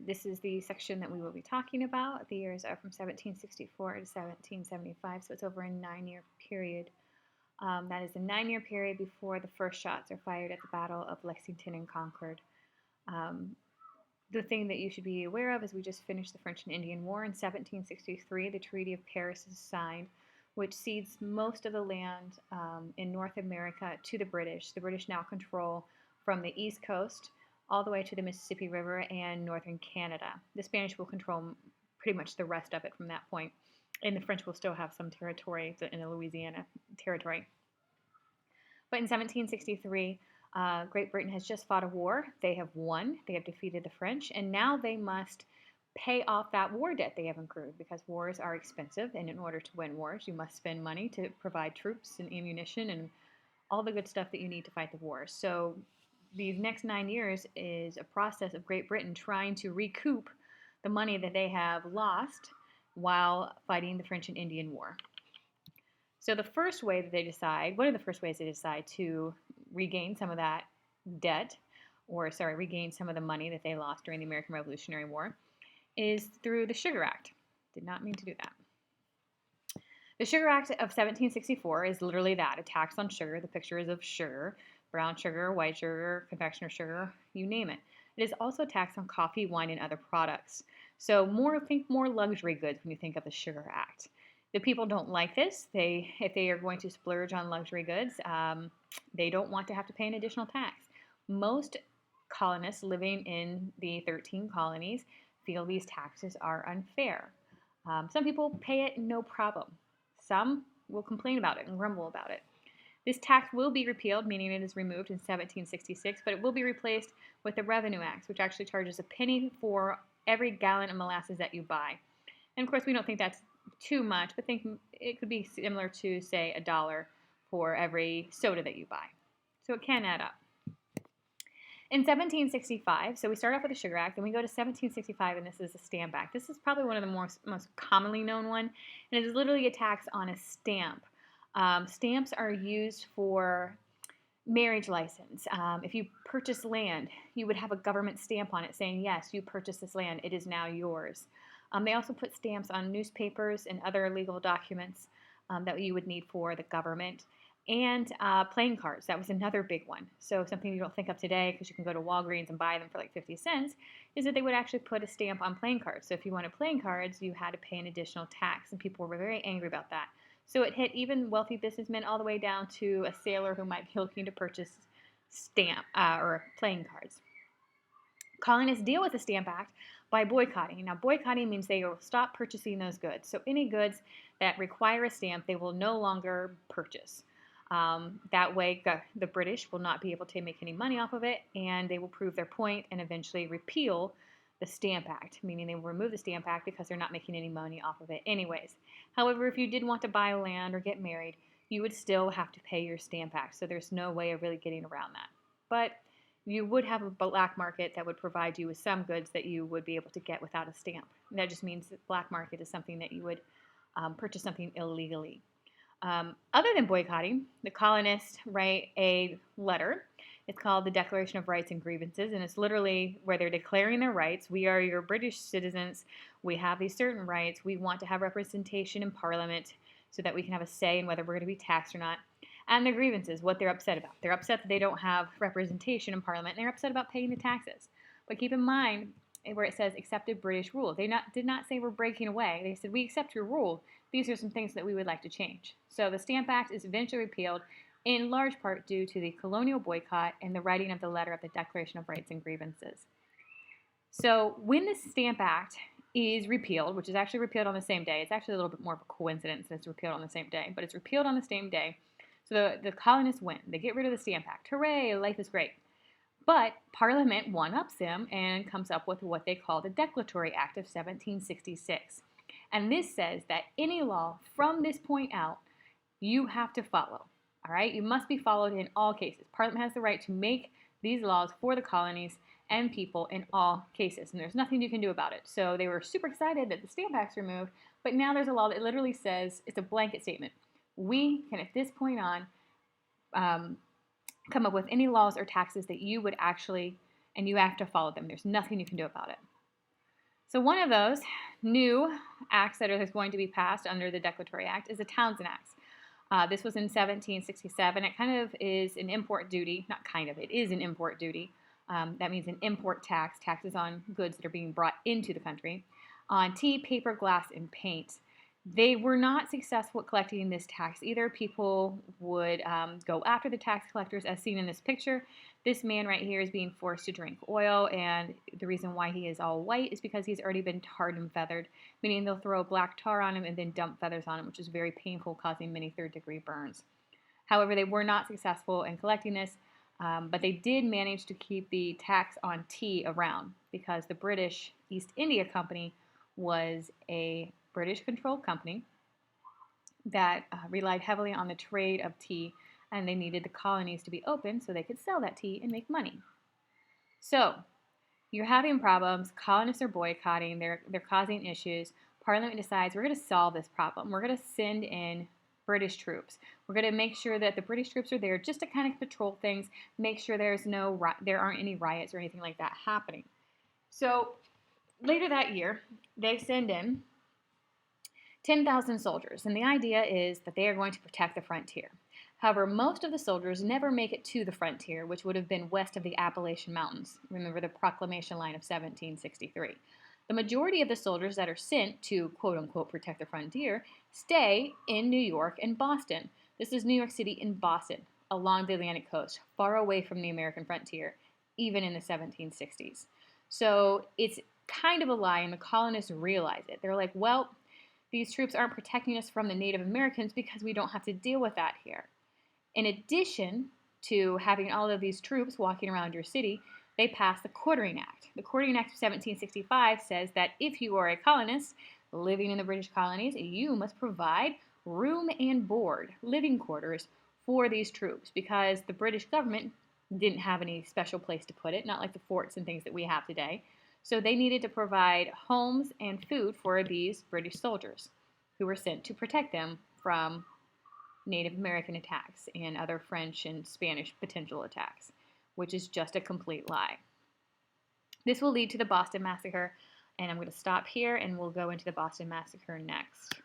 This is the section that we will be talking about. The years are from 1764 to 1775, so it's over a 9-year period. That is a 9-year period before the first shots are fired at the Battle of Lexington and Concord. The thing that you should be aware of is we just finished the French and Indian War in 1763. The Treaty of Paris is signed, which cedes most of the land in North America to the British. The British now control from the East Coast all the way to the Mississippi River and northern Canada. The Spanish will control pretty much the rest of it from that point, and the French will still have some territory in the Louisiana territory. But in 1763, Great Britain has just fought a war. They have won. They have defeated the French, and now they must pay off that war debt they have accrued, because wars are expensive, and in order to win wars, you must spend money to provide troops and ammunition and all the good stuff that you need to fight the war. So these next 9 years is a process of Great Britain trying to recoup the money that they have lost while fighting the French and Indian War. So the first way that they decide, one of the first ways they decide to regain some of that debt, regain some of the money that they lost during the American Revolutionary War, is through the Sugar Act. Did not mean to do that. The Sugar Act of 1764 is literally that, a tax on sugar. The picture is of sugar, brown sugar, white sugar, confectioner sugar, you name it. It is also a tax on coffee, wine, and other products. So think more luxury goods when you think of the Sugar Act. The people don't like this. If they are going to splurge on luxury goods, they don't want to have to pay an additional tax. Most colonists living in the 13 colonies feel these taxes are unfair. Some people pay it no problem. Some will complain about it and grumble about it. This tax will be repealed, meaning it is removed in 1766, but it will be replaced with the Revenue Act, which actually charges a penny for every gallon of molasses that you buy. And of course, we don't think that's too much, but think it could be similar to, say, $1 for every soda that you buy. So it can add up. In 1765, so we start off with the Sugar Act, then we go to 1765, and this is the Stamp Act. This is probably one of the most commonly known one, and it is literally a tax on a stamp. Stamps are used for marriage license. If you purchase land, you would have a government stamp on it saying, yes, you purchased this land, it is now yours. They also put stamps on newspapers and other legal documents that you would need for the government. And playing cards, that was another big one. So something you don't think of today, because you can go to Walgreens and buy them for like 50 cents, is that they would actually put a stamp on playing cards. So if you wanted playing cards, you had to pay an additional tax, and people were very angry about that. So it hit even wealthy businessmen all the way down to a sailor who might be looking to purchase stamp or playing cards. Colonists deal with the Stamp Act by boycotting. Now, boycotting means they will stop purchasing those goods. So any goods that require a stamp, they will no longer purchase. That way, the British will not be able to make any money off of it, and they will prove their point and eventually repeal the Stamp Act, meaning they will remove the Stamp Act because they're not making any money off of it anyways. However, if you did want to buy land or get married, you would still have to pay your Stamp Act, so there's no way of really getting around that. But you would have a black market that would provide you with some goods that you would be able to get without a stamp. And that just means that black market is something that you would purchase something illegally. Other than boycotting, the colonists write a letter. It's called the Declaration of Rights and Grievances, and it's literally where they're declaring their rights. We are your British citizens. We have these certain rights. We want to have representation in Parliament so that we can have a say in whether we're going to be taxed or not. And the grievances, what they're upset about. They're upset that they don't have representation in Parliament, and they're upset about paying the taxes. But keep in mind where it says accepted British rule. They did not say we're breaking away. They said, we accept your rule. These are some things that we would like to change. So the Stamp Act is eventually repealed, in large part due to the colonial boycott and the writing of the letter of the Declaration of Rights and Grievances. So when the Stamp Act is repealed, which is actually repealed on the same day, it's actually a little bit more of a coincidence that it's repealed on the same day, but it's repealed on the same day. So the colonists win. They get rid of the Stamp Act. Hooray, life is great. But Parliament one-ups them and comes up with what they call the Declaratory Act of 1766. And this says that any law from this point out, you have to follow. All right? You must be followed in all cases. Parliament has the right to make these laws for the colonies and people in all cases. And there's nothing you can do about it. So they were super excited that the Stamp Act's removed. But now there's a law that literally says, it's a blanket statement. We can, at this point on, come up with any laws or taxes that you would actually, and you have to follow them. There's nothing you can do about it. So one of those new acts that is going to be passed under the Declaratory Act is the Townshend Act. This was in 1767. It kind of is an import duty, not kind of, it is an import duty. That means an import tax, taxes on goods that are being brought into the country, on tea, paper, glass, and paint. They were not successful at collecting this tax either. People would go after the tax collectors, as seen in this picture. This man right here is being forced to drink oil, and the reason why he is all white is because he's already been tarred and feathered, meaning they'll throw black tar on him and then dump feathers on him, which is very painful, causing many third-degree burns. However, they were not successful in collecting this, but they did manage to keep the tax on tea around because the British East India Company was a British-controlled company that relied heavily on the trade of tea, and they needed the colonies to be open so they could sell that tea and make money. So you're having problems. Colonists are boycotting. They're causing issues. Parliament decides we're going to solve this problem. We're going to send in British troops. We're going to make sure that the British troops are there just to kind of patrol things, make sure there aren't any riots or anything like that happening. So later that year, they send in 10,000 soldiers, and the idea is that they are going to protect the frontier. However, most of the soldiers never make it to the frontier, which would have been west of the Appalachian Mountains. Remember the proclamation line of 1763. The majority of the soldiers that are sent to quote-unquote protect the frontier stay in New York and Boston. This is New York City and Boston, along the Atlantic coast, far away from the American frontier, even in the 1760s. So it's kind of a lie, and the colonists realize it. They're like, well, these troops aren't protecting us from the Native Americans because we don't have to deal with that here. In addition to having all of these troops walking around your city, they passed the Quartering Act. The Quartering Act of 1765 says that if you are a colonist living in the British colonies, you must provide room and board, living quarters, for these troops because the British government didn't have any special place to put it, not like the forts and things that we have today. So they needed to provide homes and food for these British soldiers who were sent to protect them from Native American attacks and other French and Spanish potential attacks, which is just a complete lie. This will lead to the Boston Massacre, and I'm going to stop here and we'll go into the Boston Massacre next.